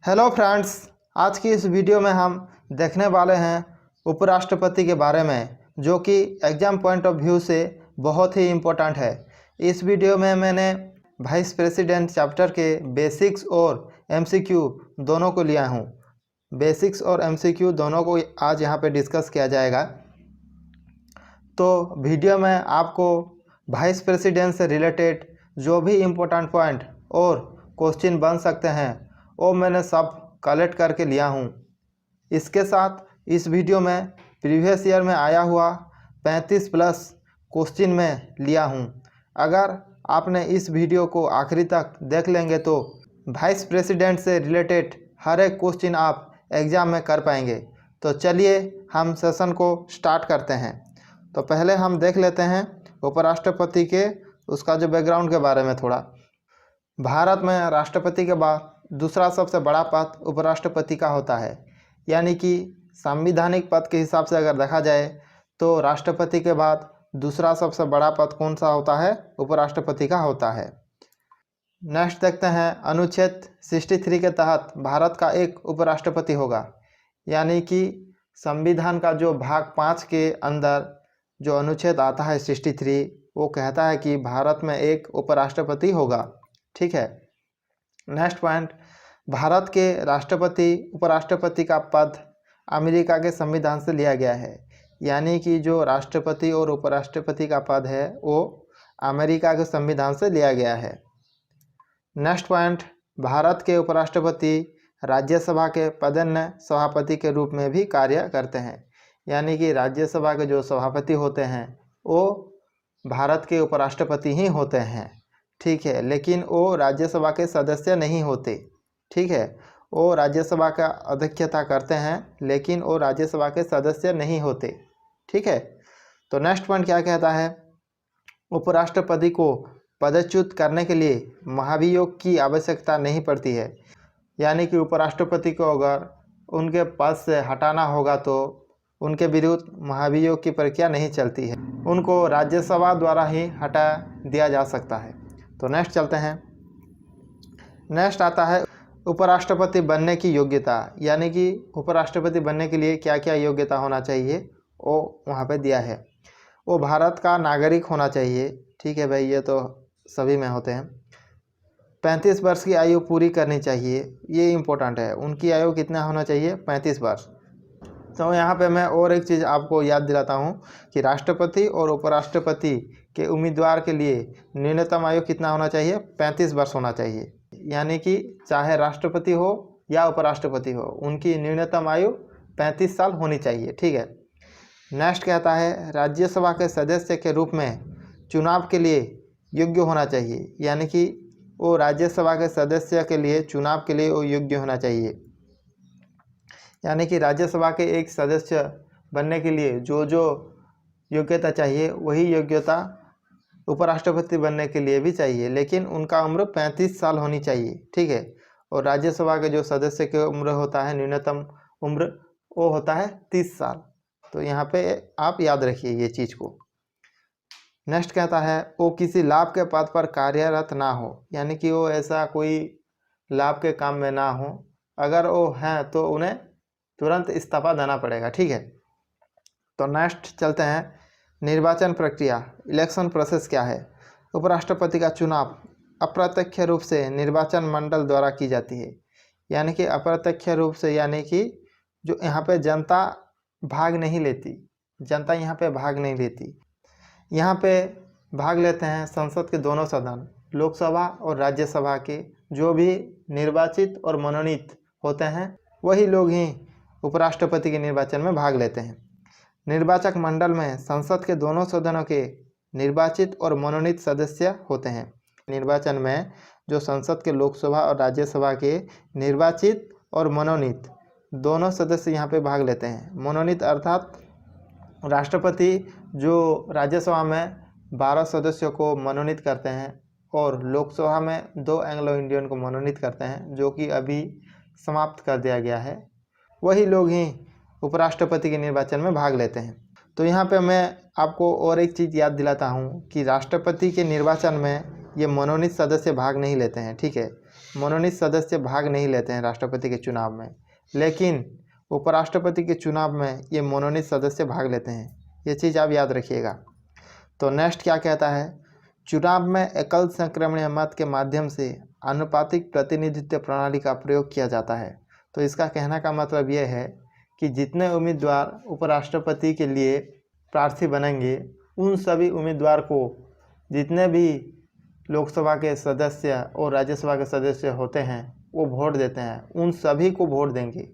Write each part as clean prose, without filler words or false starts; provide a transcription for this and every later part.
Hello friends, आज की इस वीडियो में हम देखने वाले हैं उपराष्ट्रपति के बारे में, जो कि एग्ज़ाम पॉइंट ऑफ व्यू से बहुत ही इम्पोर्टेंट है। इस वीडियो में मैंने वाइस प्रेसिडेंट चैप्टर के बेसिक्स और एमसीक्यू दोनों को लिया हूँ। बेसिक्स और एमसीक्यू दोनों को आज यहाँ पे डिस्कस किया जाएगा। तो वीडियो में आपको वाइस प्रेसिडेंट से रिलेटेड जो भी इम्पोर्टेंट पॉइंट और क्वेश्चन बन सकते हैं वो मैंने सब कलेक्ट करके लिया हूँ। इसके साथ इस वीडियो में प्रीवियस ईयर में आया हुआ 35 प्लस क्वेश्चन में लिया हूँ। अगर आपने इस वीडियो को आखिरी तक देख लेंगे तो वाइस प्रेसिडेंट से रिलेटेड हर एक क्वेश्चन आप एग्ज़ाम में कर पाएंगे। तो चलिए हम सेशन को स्टार्ट करते हैं। तो पहले हम देख लेते हैं उपराष्ट्रपति के उसका जो बैकग्राउंड के बारे में थोड़ा। भारत में राष्ट्रपति के बाद दूसरा सबसे बड़ा पद उपराष्ट्रपति का होता है, यानी कि संवैधानिक पद के हिसाब से अगर देखा जाए तो राष्ट्रपति के बाद दूसरा सबसे बड़ा पद कौन सा होता है? उपराष्ट्रपति का होता है। नेक्स्ट देखते हैं, अनुच्छेद 63 के तहत भारत का एक उपराष्ट्रपति होगा, यानी कि संविधान का जो भाग 5 के अंदर जो अनुच्छेद आता है 63, वो कहता है कि भारत में एक उपराष्ट्रपति होगा। ठीक है। नेक्स्ट पॉइंट, भारत के राष्ट्रपति उपराष्ट्रपति का पद अमेरिका के संविधान से लिया गया है, यानी कि जो राष्ट्रपति और उपराष्ट्रपति का पद है वो अमेरिका के संविधान से लिया गया है। नेक्स्ट पॉइंट, भारत के उपराष्ट्रपति राज्यसभा के पदन्य सभापति के रूप में भी कार्य करते हैं, यानी कि राज्यसभा के जो सभापति होते हैं वो भारत के उपराष्ट्रपति ही होते हैं। ठीक है, लेकिन वो राज्यसभा के सदस्य नहीं होते। ठीक है, वो राज्यसभा का अध्यक्षता करते हैं, लेकिन वो राज्यसभा के सदस्य नहीं होते। ठीक है। तो नेक्स्ट पॉइंट क्या कहता है, उपराष्ट्रपति को पदच्युत करने के लिए महाभियोग की आवश्यकता नहीं पड़ती है, यानी कि उपराष्ट्रपति को अगर उनके पद से हटाना होगा तो उनके विरुद्ध महाभियोग की प्रक्रिया नहीं चलती है, उनको राज्यसभा द्वारा ही हटा दिया जा सकता है। तो नेक्स्ट चलते हैं। नेक्स्ट आता है उपराष्ट्रपति बनने की योग्यता, यानी कि उपराष्ट्रपति बनने के लिए क्या क्या योग्यता होना चाहिए वो वहाँ पे दिया है। वो भारत का नागरिक होना चाहिए। ठीक है भाई, ये तो सभी में होते हैं। 35 वर्ष की आयु पूरी करनी चाहिए, ये इम्पोर्टेंट है। उनकी आयु कितना होना चाहिए? 35 वर्ष। तो यहाँ पे मैं और एक चीज़ आपको याद दिलाता हूँ कि राष्ट्रपति और उपराष्ट्रपति के उम्मीदवार के लिए न्यूनतम आयु कितना होना चाहिए? 35 वर्ष होना चाहिए, यानी कि चाहे राष्ट्रपति हो या उपराष्ट्रपति हो, उनकी न्यूनतम आयु 35 साल होनी चाहिए। ठीक है। नेक्स्ट कहता है, राज्यसभा के सदस्य के रूप में चुनाव के लिए योग्य होना चाहिए, यानी कि वो राज्यसभा के सदस्य के लिए चुनाव के लिए वो योग्य होना चाहिए, यानी कि राज्यसभा के एक सदस्य बनने के लिए जो जो योग्यता चाहिए वही योग्यता उपराष्ट्रपति बनने के लिए भी चाहिए, लेकिन उनका उम्र 35 साल होनी चाहिए। ठीक है। और राज्यसभा के जो सदस्य की उम्र होता है, न्यूनतम उम्र, वो होता है 30 साल। तो यहाँ पे आप याद रखिए ये चीज़ को। नेक्स्ट कहता है, वो किसी लाभ के पद पर कार्यरत ना हो, यानी कि वो ऐसा कोई लाभ के काम में ना हो। अगर वो हैं तो उन्हें तुरंत इस्तीफा देना पड़ेगा। ठीक है। तो नेक्स्ट चलते हैं, निर्वाचन प्रक्रिया, इलेक्शन प्रोसेस क्या है। उपराष्ट्रपति का चुनाव अप्रत्यक्ष रूप से निर्वाचन मंडल द्वारा की जाती है, यानी कि अप्रत्यक्ष रूप से, यानी कि जो यहाँ पे जनता भाग नहीं लेती, जनता यहाँ पे भाग नहीं लेती। यहाँ पे भाग लेते हैं संसद के दोनों सदन, लोकसभा और राज्यसभा के जो भी निर्वाचित और मनोनीत होते हैं वही लोग ही उपराष्ट्रपति के निर्वाचन में भाग लेते हैं। निर्वाचक मंडल में संसद के दोनों सदनों के निर्वाचित और मनोनीत सदस्य होते हैं। निर्वाचन में जो संसद के लोकसभा और राज्यसभा के निर्वाचित और मनोनीत दोनों सदस्य यहाँ पे भाग लेते हैं। मनोनीत अर्थात राष्ट्रपति जो राज्यसभा में 12 सदस्यों को मनोनीत करते हैं और लोकसभा में 2 एंग्लो इंडियन को मनोनीत करते हैं, जो कि अभी समाप्त कर दिया गया है, वही लोग ही उपराष्ट्रपति के निर्वाचन में भाग लेते हैं। तो यहाँ पे मैं आपको और एक चीज़ याद दिलाता हूँ कि राष्ट्रपति के निर्वाचन में ये मनोनीत सदस्य भाग नहीं लेते हैं। ठीक है। मनोनीत सदस्य भाग नहीं लेते हैं राष्ट्रपति के चुनाव में, लेकिन उपराष्ट्रपति के चुनाव में ये मनोनीत सदस्य भाग लेते हैं। ये चीज़ आप याद रखिएगा। तो नेक्स्ट क्या कहता है, चुनाव में एकल संक्रमणीय मत के माध्यम से आनुपातिक प्रतिनिधित्व प्रणाली का प्रयोग किया जाता है। तो इसका कहने का मतलब ये है कि जितने उम्मीदवार उपराष्ट्रपति के लिए प्रार्थी बनेंगे उन सभी उम्मीदवार को जितने भी लोकसभा के सदस्य और राज्यसभा के सदस्य होते हैं वो वोट देते हैं, उन सभी को वोट देंगे।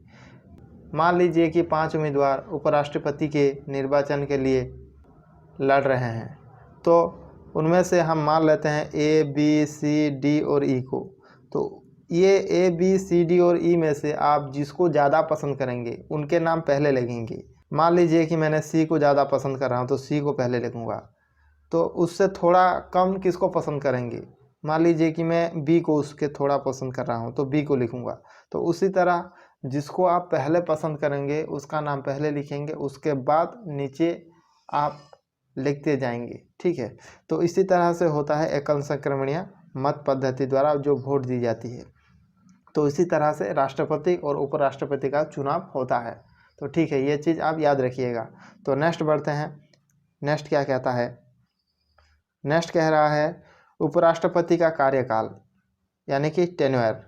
मान लीजिए कि 5 उम्मीदवार उपराष्ट्रपति के निर्वाचन के लिए लड़ रहे हैं, तो उनमें से हम मान लेते हैं ए बी सी डी और ई को। तो ये ए बी सी डी और ई में से आप जिसको ज़्यादा पसंद करेंगे उनके नाम पहले लिखेंगे। मान लीजिए कि मैंने सी को ज़्यादा पसंद कर रहा हूँ तो सी को पहले लिखूँगा। तो उससे थोड़ा कम किसको पसंद करेंगे, मान लीजिए कि मैं बी को उसके थोड़ा पसंद कर रहा हूँ तो बी को लिखूँगा। तो उसी तरह जिसको आप पहले पसंद करेंगे उसका नाम पहले लिखेंगे, उसके बाद नीचे आप लिखते जाएंगे। ठीक है, तो इसी तरह से होता है एकल संक्रमणीय मत पद्धति द्वारा जो वोट दी जाती है। तो इसी तरह से राष्ट्रपति और उपराष्ट्रपति का चुनाव होता है। तो ठीक है, ये चीज़ आप याद रखिएगा। तो नेक्स्ट बढ़ते हैं। नेक्स्ट क्या कहता है, नेक्स्ट कह रहा है उपराष्ट्रपति का कार्यकाल यानी कि टेन्योर।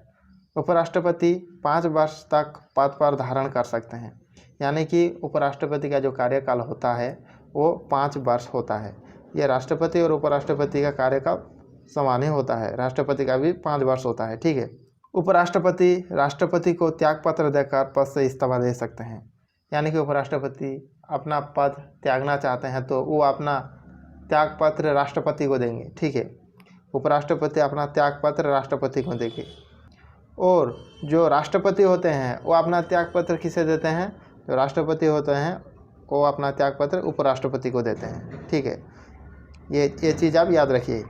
उपराष्ट्रपति 5 वर्ष तक पद पर धारण कर सकते हैं, यानी कि उपराष्ट्रपति का जो कार्यकाल होता है वो 5 वर्ष होता है। यह राष्ट्रपति और उपराष्ट्रपति का कार्यकाल समान ही होता है, राष्ट्रपति का भी 5 वर्ष होता है। ठीक है, उपराष्ट्रपति राष्ट्रपति को त्यागपत्र देकर पद से इस्तीफा दे सकते हैं, यानी कि उपराष्ट्रपति अपना पद त्यागना चाहते हैं तो वो अपना त्यागपत्र राष्ट्रपति को देंगे। ठीक है, उपराष्ट्रपति अपना त्यागपत्र राष्ट्रपति को देंगे, और जो राष्ट्रपति होते हैं वो अपना त्यागपत्र किसे देते हैं, जो राष्ट्रपति होते हैं वो अपना त्यागपत्र उपराष्ट्रपति को देते हैं। ठीक है, ये चीज़ आप याद रखिए।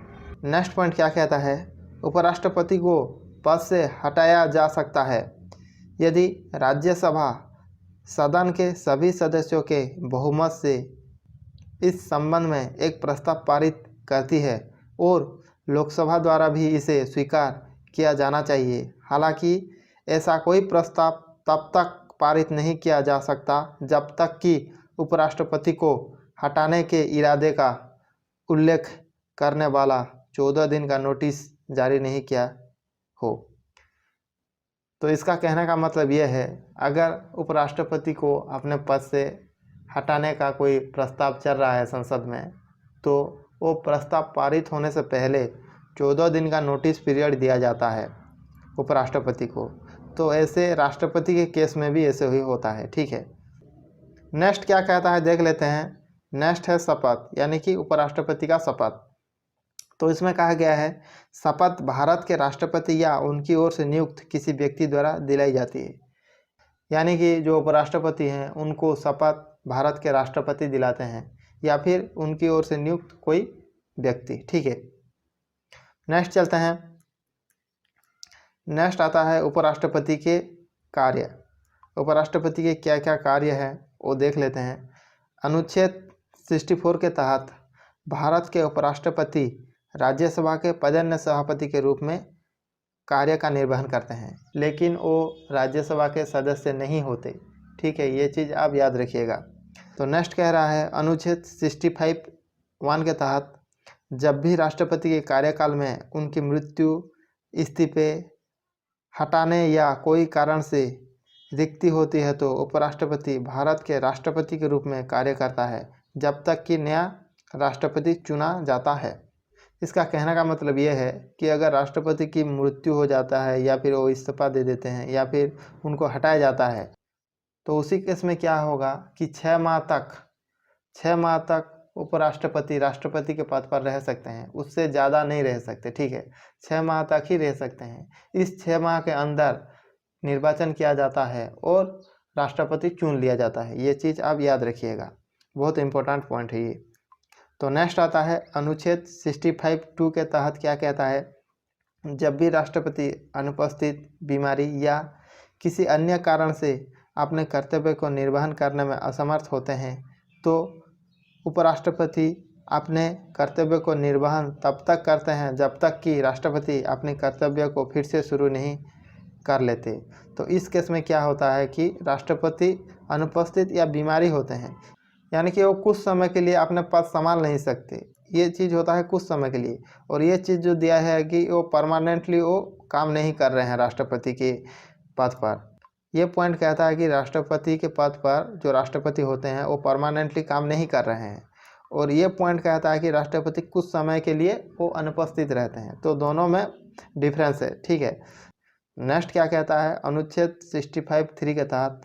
नेक्स्ट पॉइंट क्या कहता है, उपराष्ट्रपति को पद से हटाया जा सकता है यदि राज्यसभा सदन के सभी सदस्यों के बहुमत से इस संबंध में एक प्रस्ताव पारित करती है और लोकसभा द्वारा भी इसे स्वीकार किया जाना चाहिए। हालांकि ऐसा कोई प्रस्ताव तब तक पारित नहीं किया जा सकता जब तक कि उपराष्ट्रपति को हटाने के इरादे का उल्लेख करने वाला 14 दिन का नोटिस जारी नहीं किया हो। तो इसका कहने का मतलब यह है, अगर उपराष्ट्रपति को अपने पद से हटाने का कोई प्रस्ताव चल रहा है संसद में, तो वो प्रस्ताव पारित होने से पहले 14 दिन का नोटिस पीरियड दिया जाता है उपराष्ट्रपति को। तो ऐसे राष्ट्रपति के केस में भी ऐसे ही होता है। ठीक है, नेक्स्ट क्या कहता है देख लेते हैं। नेक्स्ट है शपथ, यानी कि उपराष्ट्रपति का शपथ। तो इसमें कहा गया है शपथ भारत के राष्ट्रपति या उनकी ओर से नियुक्त किसी व्यक्ति द्वारा दिलाई जाती है, यानी कि जो उपराष्ट्रपति हैं उनको शपथ भारत के राष्ट्रपति दिलाते हैं या फिर उनकी ओर से नियुक्त कोई व्यक्ति। ठीक है, नेक्स्ट चलते हैं। नेक्स्ट आता है उपराष्ट्रपति के कार्य। उपराष्ट्रपति के क्या क्या कार्य हैं वो देख लेते हैं। अनुच्छेद 64 के तहत भारत के उपराष्ट्रपति राज्यसभा के पदेन्य सभापति के रूप में कार्य का निर्वहन करते हैं, लेकिन वो राज्यसभा के सदस्य नहीं होते। ठीक है, ये चीज़ आप याद रखिएगा। तो नेक्स्ट कह रहा है अनुच्छेद 65(1) के तहत जब भी राष्ट्रपति के कार्यकाल में उनकी मृत्यु, इस्तीफे, हटाने या कोई कारण से रिक्ति होती है तो उपराष्ट्रपति भारत के राष्ट्रपति के रूप में कार्य करता है जब तक कि नया राष्ट्रपति चुना जाता है। इसका कहने का मतलब ये है कि अगर राष्ट्रपति की मृत्यु हो जाता है या फिर वो इस्तीफा दे देते हैं या फिर उनको हटाया जाता है, तो उसी केस में क्या होगा कि 6 माह तक उपराष्ट्रपति राष्ट्रपति के पद पर रह सकते हैं, उससे ज़्यादा नहीं रह सकते। ठीक है, 6 माह तक ही रह सकते हैं। इस 6 माह के अंदर निर्वाचन किया जाता है और राष्ट्रपति चुन लिया जाता है। ये चीज़ आप याद रखिएगा, बहुत इंपॉर्टेंट पॉइंट है ये। तो नेक्स्ट आता है अनुच्छेद 65(2) के तहत क्या कहता है, जब भी राष्ट्रपति अनुपस्थित, बीमारी या किसी अन्य कारण से अपने कर्तव्य को निर्वहन करने में असमर्थ होते हैं तो उपराष्ट्रपति अपने कर्तव्य को निर्वहन तब तक करते हैं जब तक कि राष्ट्रपति अपने कर्तव्य को फिर से शुरू नहीं कर लेते। तो इस केस में क्या होता है कि राष्ट्रपति अनुपस्थित या बीमारी होते हैं, यानी कि वो कुछ समय के लिए अपने पद संभाल नहीं सकते। ये चीज़ होता है कुछ समय के लिए, और ये चीज़ जो दिया है कि वो परमानेंटली वो काम नहीं कर रहे हैं राष्ट्रपति के पद पर। ये पॉइंट कहता है कि राष्ट्रपति के पद पर जो राष्ट्रपति होते हैं वो परमानेंटली काम नहीं कर रहे हैं, और ये पॉइंट कहता है कि राष्ट्रपति कुछ समय के लिए वो अनुपस्थित रहते हैं। तो दोनों में डिफरेंस है, ठीक है। नेक्स्ट क्या कहता है, अनुच्छेद 65(3) के तहत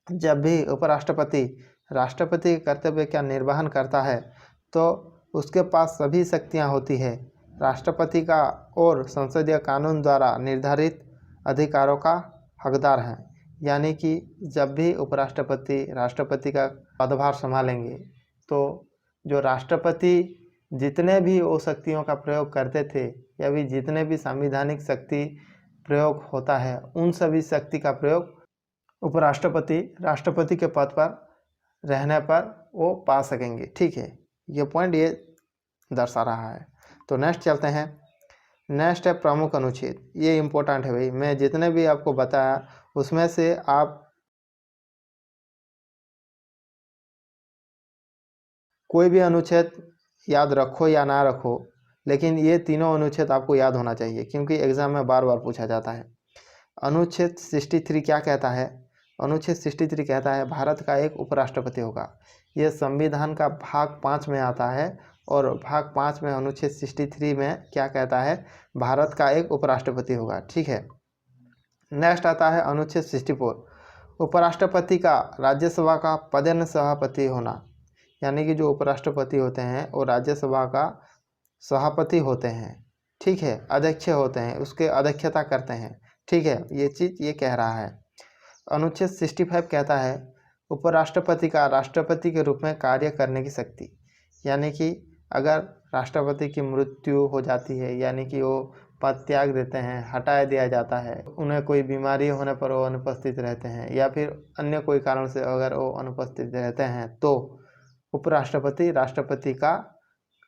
जब भी उपराष्ट्रपति राष्ट्रपति के कर्तव्य का निर्वहन करता है तो उसके पास सभी शक्तियां होती है, राष्ट्रपति का और संसदीय कानून द्वारा निर्धारित अधिकारों का हकदार है। यानी कि जब भी उपराष्ट्रपति राष्ट्रपति का पदभार संभालेंगे तो जो राष्ट्रपति जितने भी वो शक्तियों का प्रयोग करते थे या भी जितने भी संवैधानिक शक्ति प्रयोग होता है उन सभी शक्ति का प्रयोग उपराष्ट्रपति राष्ट्रपति के पद पर रहने पर वो पा सकेंगे, ठीक है। ये पॉइंट ये दर्शा रहा है। तो नेक्स्ट चलते हैं। नेक्स्ट है प्रमुख अनुच्छेद। ये इम्पोर्टेंट है भाई, मैं जितने भी आपको बताया उसमें से आप कोई भी अनुच्छेद याद रखो या ना रखो, लेकिन ये तीनों अनुच्छेद आपको याद होना चाहिए क्योंकि एग्जाम में बार बार पूछा जाता है। अनुच्छेद 63 क्या कहता है? अनुच्छेद 63 कहता है भारत का एक उपराष्ट्रपति होगा। ये संविधान का भाग 5 में आता है और भाग 5 में अनुच्छेद 63 में क्या कहता है, भारत का एक उपराष्ट्रपति होगा, ठीक है। नेक्स्ट आता है अनुच्छेद 64, उपराष्ट्रपति का राज्यसभा का पदेन सभापति होना। यानी कि जो उपराष्ट्रपति होते हैं वो राज्यसभा का सभापति होते हैं, ठीक है, अध्यक्ष होते हैं, उसके अध्यक्षता करते हैं, ठीक है। ये चीज़ ये कह रहा है। अनुच्छेद 65 कहता है उपराष्ट्रपति का राष्ट्रपति के रूप में कार्य करने की शक्ति। यानी कि अगर राष्ट्रपति की मृत्यु हो जाती है, यानी कि वो पद त्याग देते हैं, हटा दिया जाता है, उन्हें कोई बीमारी होने पर वो अनुपस्थित रहते हैं या फिर अन्य कोई कारण से अगर वो अनुपस्थित रहते हैं तो उपराष्ट्रपति राष्ट्रपति का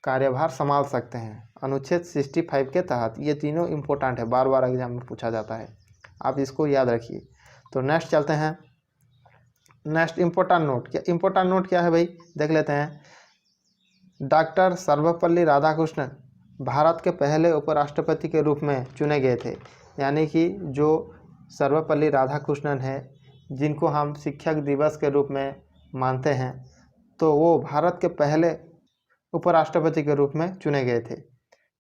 कार्यभार संभाल सकते हैं अनुच्छेद 65 के तहत। ये तीनों इम्पोर्टेंट है, बार बार एग्जाम में पूछा जाता है, आप इसको याद रखिए। तो नेक्स्ट चलते हैं। Next important note. क्या इम्पोर्टेंट नोट क्या है भाई, देख लेते हैं। डॉक्टर सर्वपल्ली राधाकृष्णन भारत के पहले उपराष्ट्रपति के रूप में चुने गए थे। यानी कि जो सर्वपल्ली राधाकृष्णन है जिनको हम शिक्षक दिवस के रूप में मानते हैं, तो वो भारत के पहले उपराष्ट्रपति के रूप में चुने गए थे,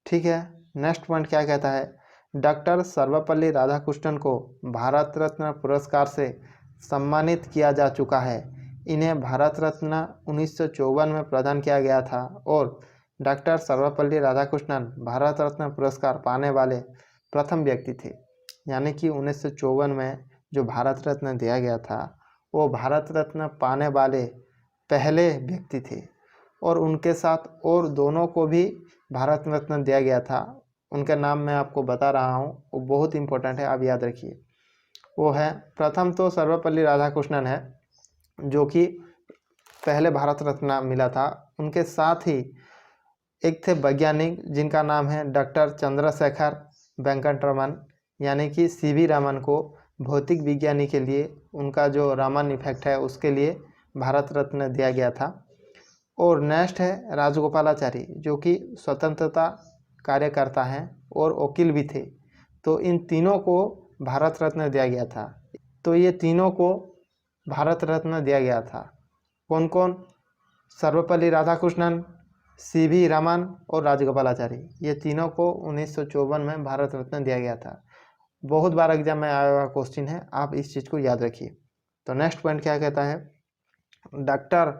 ठीक है। नेक्स्ट पॉइंट क्या कहता है, डॉक्टर सर्वपल्ली राधाकृष्णन को भारत रत्न पुरस्कार से सम्मानित किया जा चुका है। इन्हें भारत रत्न 1954 में प्रदान किया गया था और डॉक्टर सर्वपल्ली राधाकृष्णन भारत रत्न पुरस्कार पाने वाले प्रथम व्यक्ति थे। यानी कि 1954 में जो भारत रत्न दिया गया था वो भारत रत्न पाने वाले पहले व्यक्ति थे, और उनके साथ और दोनों को भी भारत रत्न दिया गया था। उनका नाम मैं आपको बता रहा हूँ, वो बहुत इंपॉर्टेंट है, आप याद रखिए। वो है, प्रथम तो सर्वपल्ली राधाकृष्णन है जो कि पहले भारत रत्न मिला था। उनके साथ ही एक थे वैज्ञानिक जिनका नाम है डॉक्टर चंद्रशेखर वेंकट रमन, यानी कि सीवी रमन को भौतिक विज्ञानी के लिए उनका जो रामन इफेक्ट है उसके लिए भारत रत्न दिया गया था। और नेक्स्ट है राजगोपालाचारी जो कि स्वतंत्रता कार्यकर्ता हैं और वकील भी थे। तो इन तीनों को भारत रत्न दिया गया था। तो ये तीनों को भारत रत्न दिया गया था। कौन कौन? सर्वपल्ली राधाकृष्णन, सीवी रमन और राजगोपालाचारी। ये तीनों को 1954 में भारत रत्न दिया गया था। बहुत बार एग्जाम में आया हुआ क्वेश्चन है, आप इस चीज़ को याद रखिए। तो नेक्स्ट पॉइंट क्या कहता है, डॉक्टर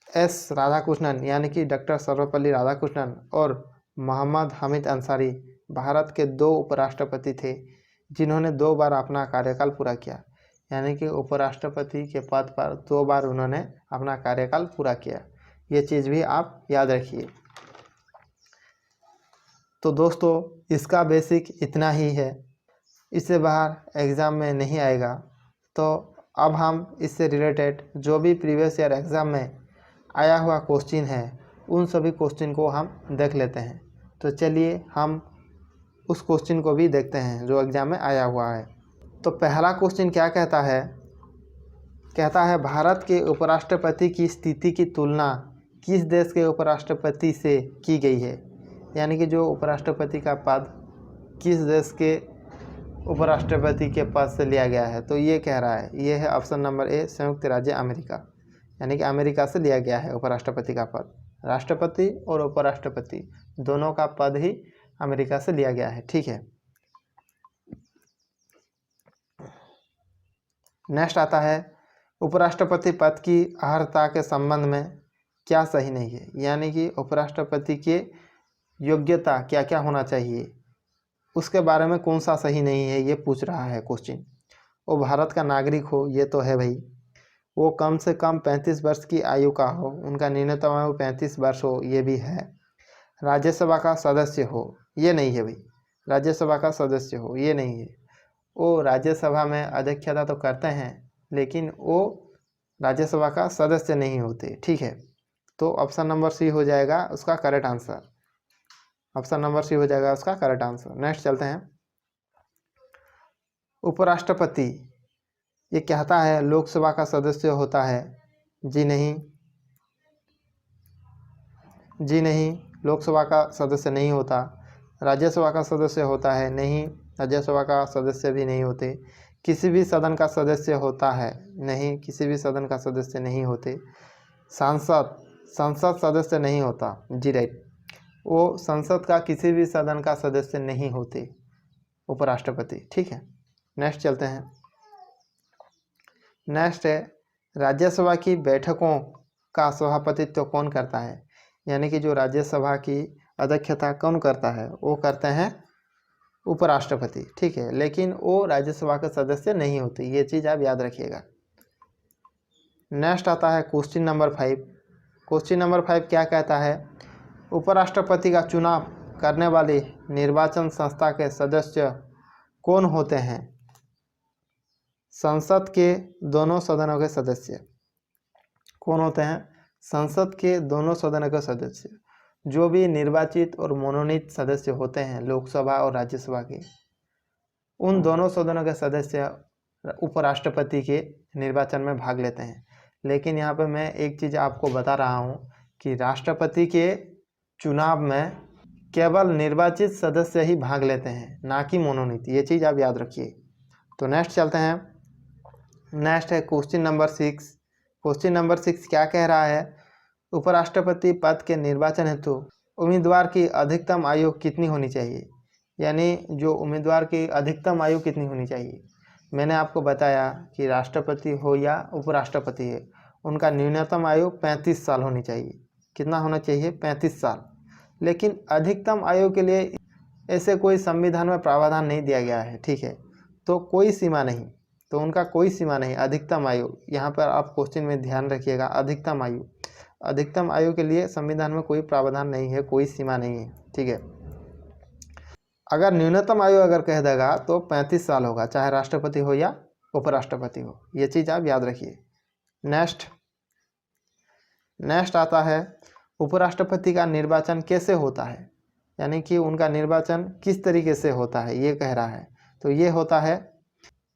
एस राधाकृष्णन यानी कि डॉक्टर सर्वपल्ली राधाकृष्णन और मोहम्मद हामिद अंसारी भारत के 2 उपराष्ट्रपति थे जिन्होंने 2 बार अपना कार्यकाल पूरा किया। यानी कि उपराष्ट्रपति के पद पर 2 बार उन्होंने अपना कार्यकाल पूरा किया। ये चीज़ भी आप याद रखिए। तो दोस्तों इसका बेसिक इतना ही है, इससे बाहर एग्ज़ाम में नहीं आएगा। तो अब हम इससे रिलेटेड जो भी प्रीवियस ईयर एग्ज़ाम में आया हुआ क्वेश्चन है उन सभी क्वेश्चन को हम देख लेते हैं। तो चलिए हम उस क्वेश्चन को भी देखते हैं जो एग्ज़ाम में आया हुआ है। तो पहला क्वेश्चन क्या कहता है, कहता है भारत के उपराष्ट्रपति की स्थिति की तुलना किस देश के उपराष्ट्रपति से की गई है। यानी कि जो उपराष्ट्रपति का पद किस देश के उपराष्ट्रपति के पद से लिया गया है। तो ये कह रहा है, ये है ऑप्शन नंबर ए, संयुक्त राज्य अमेरिका। यानी कि अमेरिका से लिया गया है उपराष्ट्रपति का पद। राष्ट्रपति और उपराष्ट्रपति दोनों का पद ही अमेरिका से लिया गया है। ठीक है, नेक्स्ट आता है उपराष्ट्रपति पद की अर्हता के संबंध में क्या सही नहीं है। यानी कि उपराष्ट्रपति के योग्यता क्या क्या होना चाहिए, उसके बारे में कौन सा सही नहीं है, ये पूछ रहा है क्वेश्चन। वो भारत का नागरिक हो, ये तो है भाई। वो कम से कम 35 वर्ष की आयु का हो, उनका न्यूनतम आयु 35 वर्ष हो, ये भी है। राज्यसभा का सदस्य हो, ये नहीं है भाई। राज्यसभा का सदस्य हो, ये नहीं है। वो राज्यसभा में अध्यक्षता तो करते हैं, लेकिन वो राज्यसभा का सदस्य नहीं होते। ठीक है, तो ऑप्शन नंबर सी हो जाएगा उसका correct answer. Option number C हो जाएगा उसका करेक्ट आंसर। नेक्स्ट चलते हैं। उपराष्ट्रपति ये कहता है लोकसभा का सदस्य होता है। जी नहीं, जी नहीं, लोकसभा का सदस्य नहीं होता। राज्यसभा का सदस्य होता है, नहीं, राज्यसभा का सदस्य भी नहीं होते। किसी भी सदन का सदस्य होता है, नहीं, किसी भी सदन का सदस्य नहीं होते। संसद सदस्य नहीं होता। जी राइट, वो संसद का किसी भी सदन का सदस्य नहीं होते उपराष्ट्रपति। ठीक है, नेक्स्ट चलते हैं। नेक्स्ट है राज्यसभा की बैठकों का सभापतित्व कौन करता है। यानी कि जो राज्यसभा की अध्यक्षता कौन करता है, वो करते हैं उपराष्ट्रपति। ठीक है, लेकिन वो राज्यसभा के सदस्य नहीं होते, ये चीज़ आप याद रखिएगा। नेक्स्ट आता है क्वेश्चन नंबर 5। क्वेश्चन नंबर 5 क्या कहता है, उपराष्ट्रपति का चुनाव करने वाली निर्वाचन संस्था के सदस्य कौन होते हैं। संसद के दोनों सदनों के सदस्य कौन होते हैं। संसद के दोनों सदनों के सदस्य, जो भी निर्वाचित और मनोनीत सदस्य होते हैं लोकसभा और राज्यसभा के, उन दोनों सदनों के सदस्य उपराष्ट्रपति के निर्वाचन में भाग लेते हैं। लेकिन यहाँ पे मैं एक चीज़ आपको बता रहा हूँ कि राष्ट्रपति के चुनाव में केवल निर्वाचित सदस्य ही भाग लेते हैं, ना कि मनोनीत। ये चीज़ आप याद रखिए। तो नेक्स्ट चलते हैं। नेक्स्ट है क्वेश्चन नंबर 6। क्वेश्चन नंबर 6 क्या कह रहा है, उपराष्ट्रपति पद के निर्वाचन हेतु उम्मीदवार की अधिकतम आयु कितनी होनी चाहिए। यानी जो उम्मीदवार की अधिकतम आयु कितनी होनी चाहिए। मैंने आपको बताया कि राष्ट्रपति हो या उपराष्ट्रपति है, उनका न्यूनतम आयु 35 साल होनी चाहिए। कितना होना चाहिए, 35 साल। लेकिन अधिकतम आयु के लिए ऐसे कोई संविधान में प्रावधान नहीं दिया गया है। ठीक है, तो कोई सीमा नहीं, तो उनका कोई सीमा नहीं। अधिकतम आयु, यहाँ पर आप क्वेश्चन में ध्यान रखिएगा, अधिकतम आयु, अधिकतम आयु के लिए संविधान में कोई प्रावधान नहीं है, कोई सीमा नहीं है। ठीक है, अगर न्यूनतम आयु अगर कह देगा तो 35 साल होगा, चाहे राष्ट्रपति हो या उपराष्ट्रपति हो। ये चीज़ आप याद रखिए। नेक्स्ट आता है उपराष्ट्रपति का निर्वाचन कैसे होता है। यानी कि उनका निर्वाचन किस तरीके से होता है, ये कह रहा है। तो ये होता है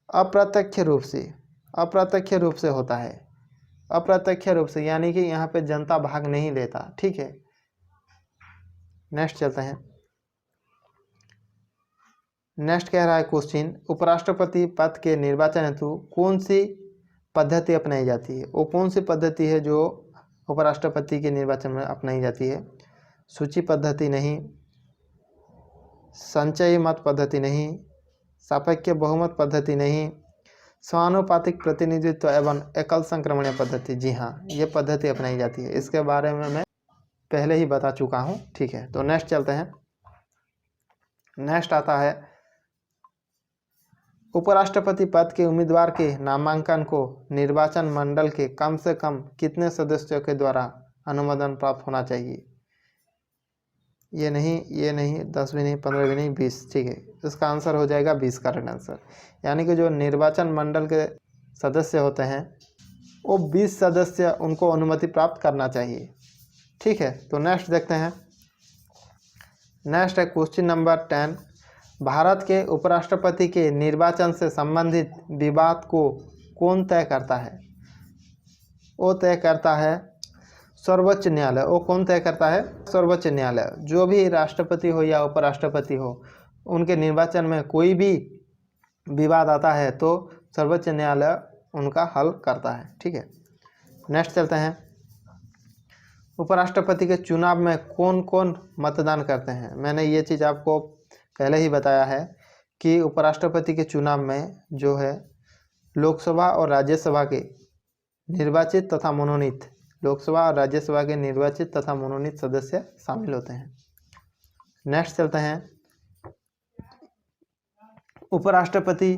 अप्रत्यक्ष रूप से। अप्रत्यक्ष रूप से होता है, अप्रत्यक्ष रूप से, यानी कि यहाँ पे जनता भाग नहीं लेता। ठीक है, नेक्स्ट चलते हैं। नेक्स्ट कह रहा है क्वेश्चन, उपराष्ट्रपति पद के निर्वाचन हेतु कौन सी पद्धति अपनाई जाती है। वो कौन सी पद्धति है जो उपराष्ट्रपति के निर्वाचन में अपनाई जाती है। सूची पद्धति नहीं, संचयी मत पद्धति नहीं, सापेक्ष बहुमत पद्धति नहीं, समानुपातिक प्रतिनिधित्व एवं एकल संक्रमणीय पद्धति। जी हाँ, ये पद्धति अपनाई जाती है। इसके बारे में मैं पहले ही बता चुका हूँ। ठीक है, तो नेक्स्ट चलते हैं। नेक्स्ट आता है उपराष्ट्रपति पद के उम्मीदवार के नामांकन को निर्वाचन मंडल के कम से कम कितने सदस्यों के द्वारा अनुमोदन प्राप्त होना चाहिए। ये नहीं 10 भी नहीं, 15 भी नहीं, 20। ठीक है, इसका आंसर हो जाएगा 20 करेक्ट आंसर। यानी कि जो निर्वाचन मंडल के सदस्य होते हैं वो 20 सदस्य उनको अनुमति प्राप्त करना चाहिए। ठीक है। तो नेक्स्ट देखते हैं। नेक्स्ट है क्वेश्चन नंबर 10। भारत के उपराष्ट्रपति के निर्वाचन से संबंधित विवाद को कौन तय करता है? वो तय करता है सर्वोच्च न्यायालय। वो कौन तय करता है? सर्वोच्च न्यायालय। जो भी राष्ट्रपति हो या उपराष्ट्रपति हो, उनके निर्वाचन में कोई भी विवाद आता है तो सर्वोच्च न्यायालय उनका हल करता है। ठीक है। नेक्स्ट चलते हैं। उपराष्ट्रपति के चुनाव में कौन कौन मतदान करते हैं? मैंने ये चीज़ आपको पहले ही बताया है कि उपराष्ट्रपति के चुनाव में जो है लोकसभा और राज्यसभा के निर्वाचित तथा मनोनीत, लोकसभा और राज्यसभा के निर्वाचित तथा मनोनीत सदस्य शामिल होते हैं। नेक्स्ट चलते हैं। उपराष्ट्रपति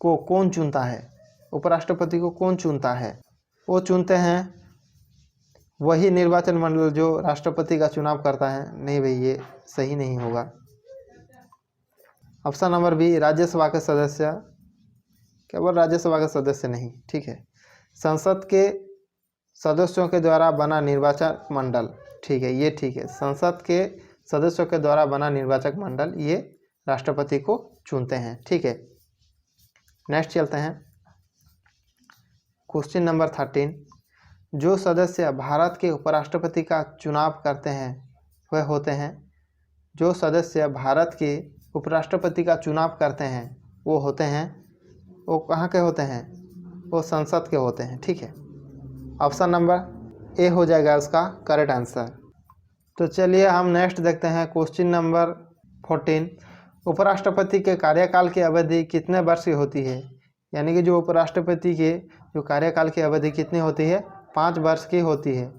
को कौन चुनता है? उपराष्ट्रपति को कौन चुनता है? वो चुनते हैं वही निर्वाचन मंडल जो राष्ट्रपति का चुनाव करता है। नहीं भाई, ये सही नहीं होगा। ऑप्शन नंबर बी, राज्यसभा के सदस्य। केवल राज्यसभा के सदस्य नहीं। ठीक है। संसद के सदस्यों के द्वारा बना निर्वाचन मंडल। ठीक है, ये ठीक है। संसद के सदस्यों के द्वारा बना निर्वाचक मंडल ये राष्ट्रपति को चुनते हैं। ठीक है। नेक्स्ट चलते हैं। Question number 13। जो सदस्य भारत के उपराष्ट्रपति का चुनाव करते हैं वह होते हैं, जो सदस्य भारत के उपराष्ट्रपति का चुनाव करते हैं वो होते हैं, वो कहाँ के होते हैं? वो संसद के होते हैं। ठीक है। ऑप्शन नंबर ए हो जाएगा उसका करेक्ट आंसर। तो चलिए हम नेक्स्ट देखते हैं। Question number 14। उपराष्ट्रपति के कार्यकाल की अवधि कितने वर्ष की होती है? यानी कि जो उपराष्ट्रपति के जो कार्यकाल की अवधि कितनी होती है? 5 वर्ष की होती है।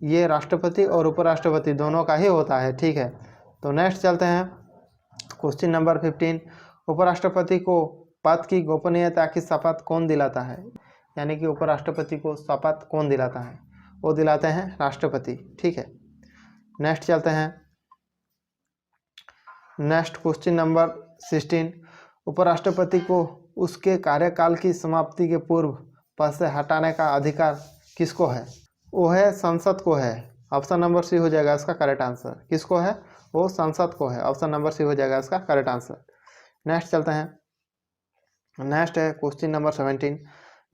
ये राष्ट्रपति और उपराष्ट्रपति दोनों का ही होता है। ठीक है। तो नेक्स्ट चलते हैं। Question number 15। उपराष्ट्रपति को पद की गोपनीयता की शपथ कौन दिलाता है? यानी कि उपराष्ट्रपति को शपथ कौन दिलाता है? वो दिलाते हैं राष्ट्रपति। ठीक है। नेक्स्ट चलते हैं। Next question number 16। उपराष्ट्रपति को उसके कार्यकाल की समाप्ति के पूर्व पद से हटाने का अधिकार किसको है? वो है संसद को है। ऑप्शन नंबर सी हो जाएगा इसका करेक्ट आंसर। किसको है? वो संसद को है। ऑप्शन नंबर सी हो जाएगा इसका करेक्ट आंसर। नेक्स्ट चलते हैं। नेक्स्ट है क्वेश्चन नंबर 17।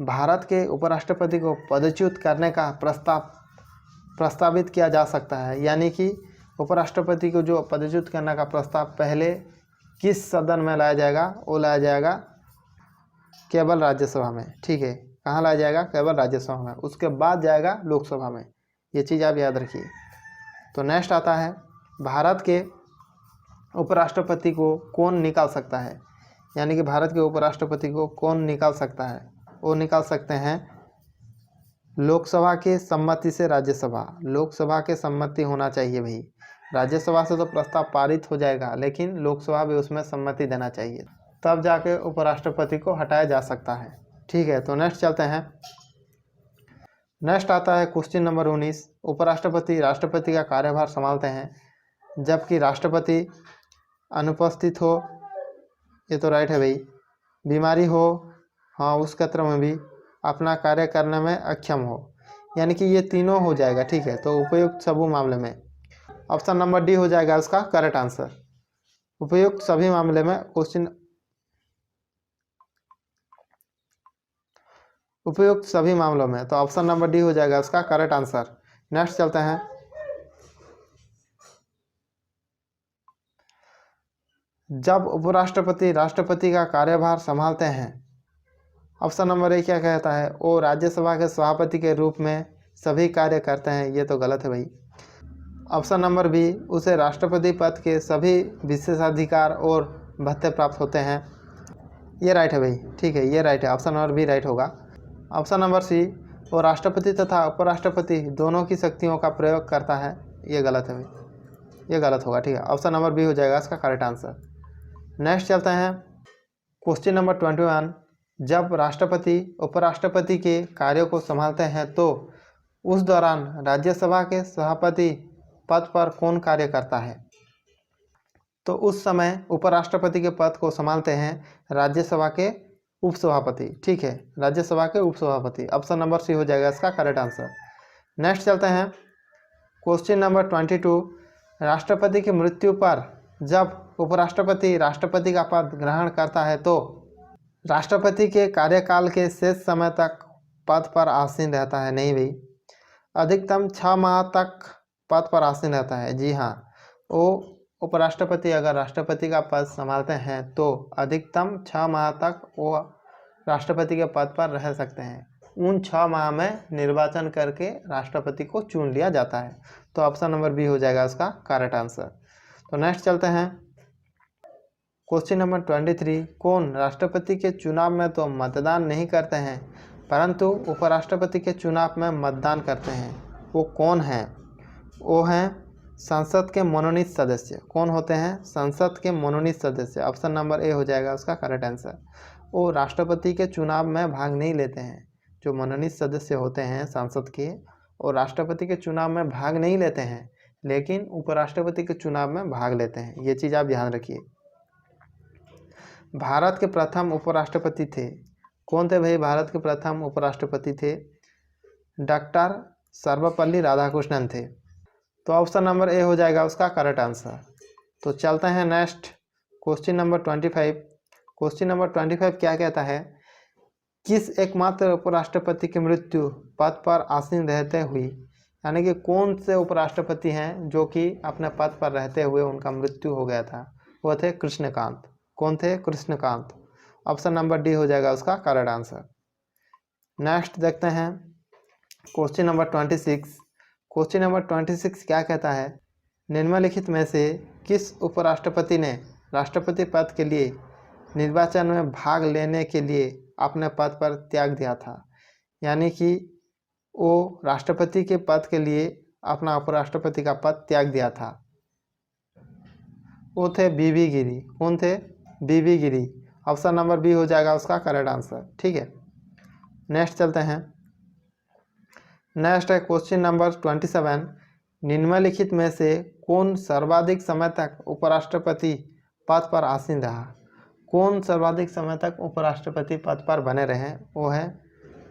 भारत के उपराष्ट्रपति को पदच्युत करने का प्रस्तावित किया जा सकता है। यानी कि उपराष्ट्रपति को जो पदच्युत करने का प्रस्ताव पहले किस सदन में लाया जाएगा? वो लाया जाएगा केवल राज्यसभा में। ठीक है। कहाँ लाया जाएगा? केवल राज्यसभा में। उसके बाद जाएगा लोकसभा में। ये चीज़ आप याद रखिए। तो नेक्स्ट आता है, भारत के उपराष्ट्रपति को कौन निकाल सकता है? यानी कि भारत के उपराष्ट्रपति को कौन निकाल सकता है? वो निकाल सकते हैं लोकसभा के सम्मति से राज्यसभा। लोकसभा के सम्मति होना चाहिए भाई। राज्यसभा से तो प्रस्ताव पारित हो जाएगा, लेकिन लोकसभा भी उसमें सम्मति देना चाहिए, तब जाके उपराष्ट्रपति को हटाया जा सकता है। ठीक है। तो नेक्स्ट चलते हैं। नेक्स्ट आता है क्वेश्चन नंबर 19। उपराष्ट्रपति राष्ट्रपति का कार्यभार संभालते हैं जबकि राष्ट्रपति अनुपस्थित हो। ये तो राइट है भाई। बीमारी हो, हाँ, उस क्षेत्र में भी अपना कार्य करने में अक्षम हो। यानी कि ये तीनों हो जाएगा। ठीक है। तो उपयुक्त सभी मामले में ऑप्शन नंबर डी हो जाएगा इसका करेक्ट आंसर। उपयुक्त सभी मामले में क्वेश्चन उपयुक्त सभी मामलों में, तो ऑप्शन नंबर डी हो जाएगा इसका करेक्ट आंसर। नेक्स्ट चलते हैं। जब उपराष्ट्रपति राष्ट्रपति का कार्यभार संभालते हैं, ऑप्शन नंबर ए क्या कहता है? वो राज्यसभा के सभापति के रूप में सभी कार्य करते हैं। ये तो गलत है भाई। ऑप्शन नंबर बी, उसे राष्ट्रपति पद के सभी विशेषाधिकार और भत्ते प्राप्त होते हैं। ये राइट है भाई। ठीक है, ये राइट है। ऑप्शन नंबर बी राइट होगा। ऑप्शन नंबर सी, वो राष्ट्रपति तथा उपराष्ट्रपति दोनों की शक्तियों का प्रयोग करता है। ये गलत है भाई। ये गलत होगा। ठीक है। ऑप्शन नंबर बी हो जाएगा इसका करेक्ट आंसर। नेक्स्ट चलते हैं। Question number 21। जब राष्ट्रपति उपराष्ट्रपति के कार्यों को संभालते हैं तो उस दौरान राज्यसभा के सभापति पद पर कौन कार्य करता है? तो उस समय उपराष्ट्रपति के पद को संभालते हैं राज्यसभा के उपसभापति। ठीक है, राज्यसभा के उपसभापति। ऑप्शन नंबर सी हो जाएगा इसका करेक्ट आंसर। नेक्स्ट चलते हैं। क्वेश्चन नंबर 22, राष्ट्रपति की मृत्यु पर जब उपराष्ट्रपति राष्ट्रपति का पद ग्रहण करता है तो राष्ट्रपति के कार्यकाल के शेष समय तक पद पर आसीन रहता है। नहीं भाई, अधिकतम 6 माह तक पद पर आसीन रहता है। जी हाँ, वो उपराष्ट्रपति अगर राष्ट्रपति का पद संभालते हैं तो अधिकतम 6 माह तक वो राष्ट्रपति के पद पर रह सकते हैं। उन 6 माह में निर्वाचन करके राष्ट्रपति को चुन लिया जाता है। तो ऑप्शन नंबर बी हो जाएगा उसका करेक्ट आंसर। तो नेक्स्ट चलते हैं क्वेश्चन नंबर 23, कौन राष्ट्रपति के चुनाव में तो मतदान नहीं करते हैं परंतु उपराष्ट्रपति के चुनाव में मतदान करते हैं? वो कौन हैं? वो हैं संसद के मनोनीत सदस्य। कौन होते हैं? संसद के मनोनीत सदस्य। ऑप्शन नंबर ए हो जाएगा उसका करेक्ट आंसर। वो राष्ट्रपति के चुनाव में भाग नहीं लेते हैं। जो मनोनीत सदस्य होते हैं संसद के, और राष्ट्रपति के चुनाव में भाग नहीं लेते हैं, लेकिन उपराष्ट्रपति के चुनाव में भाग लेते हैं। ये चीज़ आप ध्यान रखिए। भारत के प्रथम उपराष्ट्रपति थे, कौन थे भाई? भारत के प्रथम उपराष्ट्रपति थे डॉक्टर सर्वपल्ली राधाकृष्णन थे। तो ऑप्शन नंबर ए हो जाएगा उसका करेक्ट आंसर। तो चलते हैं next question number 25। Question number 25 क्या कहता है? किस एकमात्र उपराष्ट्रपति की मृत्यु पद पर आसीन रहते हुए, यानी कि कौन से उपराष्ट्रपति हैं जो कि अपने पद पर रहते हुए उनका मृत्यु हो गया था? वो थे कृष्णकांत। कौन थे? कृष्णकांत। ऑप्शन नंबर डी हो जाएगा उसका करेक्ट आंसर। नेक्स्ट देखते हैं क्वेश्चन नंबर 26। क्वेश्चन नंबर 26 क्या कहता है? निम्नलिखित में से किस उपराष्ट्रपति ने राष्ट्रपति पद के लिए निर्वाचन में भाग लेने के लिए अपने पद पर त्याग दिया था? यानी कि वो राष्ट्रपति के पद के लिए अपना उपराष्ट्रपति का पद त्याग दिया था। वो थे बीबी गिरी। कौन थे? बीबी गिरी। ऑप्शन नंबर बी हो जाएगा उसका करेक्ट आंसर। ठीक है, नेक्स्ट चलते हैं। नेक्स्ट है क्वेश्चन नंबर 27। निम्नलिखित में से कौन सर्वाधिक समय तक उपराष्ट्रपति पद पर आसीन रहा? कौन सर्वाधिक समय तक उपराष्ट्रपति पद पर बने रहे? वो है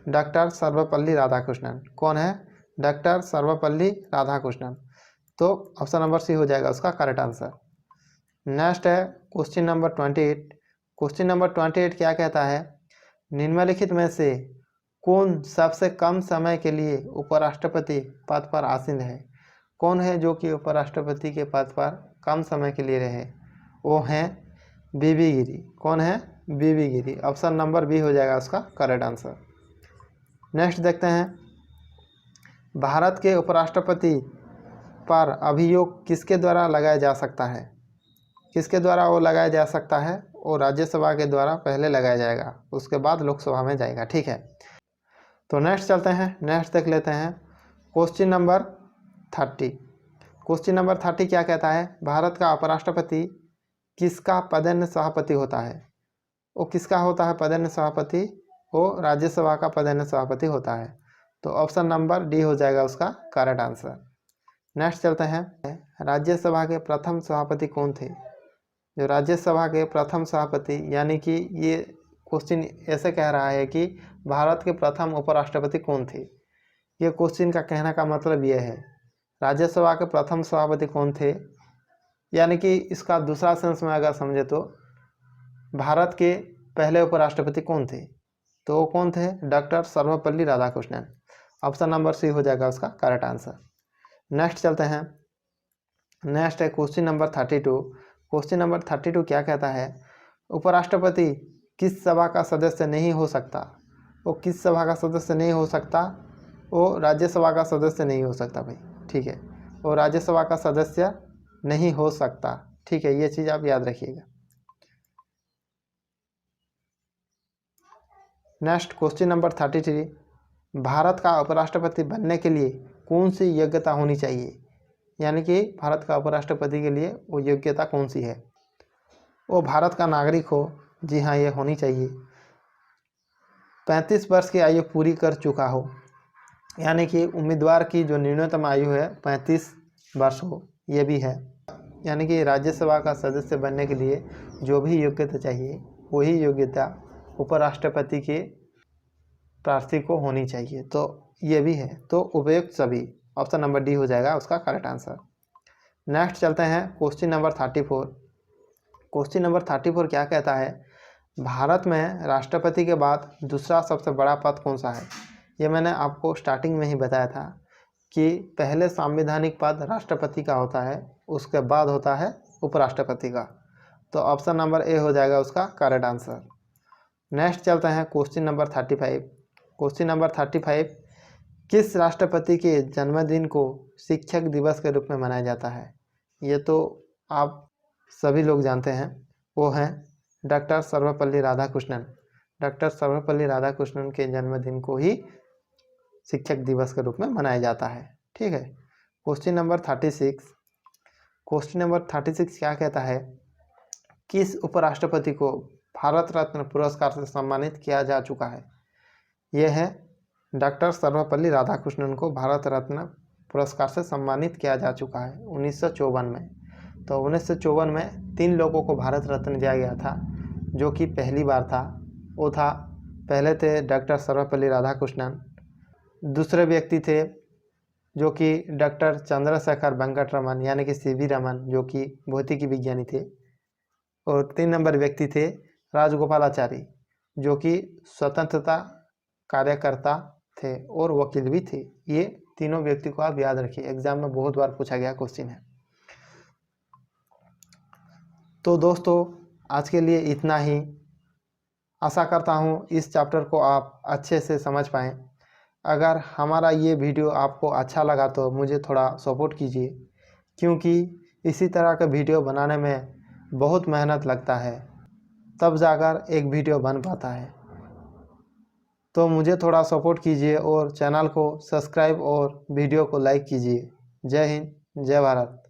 डॉक्टर सर्वपल्ली राधाकृष्णन। कौन है? डॉक्टर सर्वपल्ली राधाकृष्णन। तो ऑप्शन नंबर सी हो जाएगा उसका करेक्ट आंसर। नेक्स्ट है क्वेश्चन नंबर 28। क्वेश्चन नंबर 28 क्या कहता है? निम्नलिखित में से कौन सबसे कम समय के लिए उपराष्ट्रपति पद पर आसीन है? कौन है जो कि उपराष्ट्रपति के पद पर कम समय के लिए रहे? वो हैं बीबी गिरी। कौन है? बीबी गिरी। ऑप्शन नंबर बी हो जाएगा उसका करेक्ट आंसर। नेक्स्ट देखते हैं, भारत के उपराष्ट्रपति पर अभियोग किसके द्वारा लगाया जा सकता है? किसके द्वारा वो लगाया जा सकता है? वो राज्यसभा के द्वारा पहले लगाया जाएगा, उसके बाद लोकसभा में जाएगा। ठीक है, तो नेक्स्ट चलते हैं। नेक्स्ट देख लेते हैं क्वेश्चन नंबर 30। क्वेश्चन नंबर 30 क्या कहता है? भारत का उपराष्ट्रपति किसका पदेन सभापति होता है? वो किसका होता है पदेन सभापति? वो राज्यसभा का पदेन सभापति होता है। तो ऑप्शन नंबर डी हो जाएगा उसका करेक्ट आंसर। नेक्स्ट चलते हैं, राज्यसभा के प्रथम सभापति कौन थे? जो राज्यसभा के प्रथम सभापति, यानी कि ये क्वेश्चन ऐसे कह रहा है कि भारत के प्रथम उपराष्ट्रपति कौन थे। ये क्वेश्चन का कहने का मतलब ये है राज्यसभा के प्रथम सभापति कौन थे, यानी कि इसका दूसरा सेंस में अगर समझे तो भारत के पहले उपराष्ट्रपति कौन थे? तो वो कौन थे? Doctor Sarvepalli Radhakrishnan. Option number C हो जाएगा उसका करेक्ट आंसर। नेक्स्ट चलते हैं। नेक्स्ट है क्वेश्चन नंबर 32। क्वेश्चन नंबर 32 क्या कहता है? उपराष्ट्रपति किस सभा का सदस्य नहीं हो सकता? वो किस सभा का सदस्य नहीं हो सकता? वो राज्यसभा का सदस्य नहीं हो सकता भाई। ठीक है, वो राज्यसभा का सदस्य नहीं हो सकता। ठीक है, ये चीज़ आप याद रखिएगा। Next question number 33। भारत का उपराष्ट्रपति बनने के लिए कौन सी योग्यता होनी चाहिए? यानी कि भारत का उपराष्ट्रपति के लिए वो योग्यता कौन सी है? वो भारत का नागरिक हो। जी हाँ, ये होनी चाहिए। 35 वर्ष की आयु पूरी कर चुका हो, यानी कि उम्मीदवार की जो न्यूनतम आयु है 35 वर्ष हो, ये भी है। यानी कि राज्यसभा का सदस्य बनने के लिए जो भी योग्यता चाहिए वही योग्यता उपराष्ट्रपति के प्रार्थी को होनी चाहिए। तो ये भी है। तो उपयुक्त सभी ऑप्शन नंबर डी हो जाएगा उसका करेक्ट आंसर। नेक्स्ट चलते हैं क्वेश्चन नंबर 34। क्वेश्चन नंबर 34 क्या कहता है, भारत में राष्ट्रपति के बाद दूसरा सबसे बड़ा पद कौन सा है। ये मैंने आपको स्टार्टिंग में ही बताया था कि पहले संवैधानिक पद राष्ट्रपति का होता है, उसके बाद होता है उपराष्ट्रपति का। तो ऑप्शन नंबर ए हो जाएगा उसका करेक्ट आंसर। नेक्स्ट चलते हैं क्वेश्चन नंबर 35। क्वेश्चन नंबर 35, किस राष्ट्रपति के जन्मदिन को शिक्षक दिवस के रूप में मनाया जाता है। ये तो आप सभी लोग जानते हैं, वो हैं डॉक्टर सर्वपल्ली राधाकृष्णन। डॉक्टर सर्वपल्ली राधाकृष्णन के जन्मदिन को ही शिक्षक दिवस के रूप में मनाया जाता है। ठीक है। Question number 36। क्वेश्चन नंबर 36 क्या कहता है, किस उपराष्ट्रपति को भारत रत्न पुरस्कार से सम्मानित किया जा चुका है। यह है डॉक्टर सर्वपल्ली राधाकृष्णन को भारत रत्न पुरस्कार से सम्मानित किया जा चुका है 1954 में। तो 1954 में 3 लोगों को भारत रत्न दिया गया था, जो कि पहली बार था। वो था, पहले थे डॉक्टर सर्वपल्ली राधाकृष्णन, दूसरे व्यक्ति थे जो कि डॉक्टर चंद्रशेखर वेंकट रमन यानी कि सीवी रमन, जो कि भौतिकी विज्ञानी थे, और 3 नंबर व्यक्ति थे राजगोपालाचारी, जो कि स्वतंत्रता कार्यकर्ता थे और वकील भी थे। ये तीनों व्यक्ति को आप याद रखिए, एग्जाम में बहुत बार पूछा गया क्वेश्चन है। तो दोस्तों आज के लिए इतना ही। आशा करता हूँ इस चैप्टर को आप अच्छे से समझ पाएँ। अगर हमारा ये वीडियो आपको अच्छा लगा तो मुझे थोड़ा सपोर्ट कीजिए, क्योंकि इसी तरह का वीडियो बनाने में बहुत मेहनत लगता है, तब जाकर एक वीडियो बन पाता है। तो मुझे थोड़ा सपोर्ट कीजिए और चैनल को सब्सक्राइब और वीडियो को लाइक कीजिए। जय हिंद, जय भारत।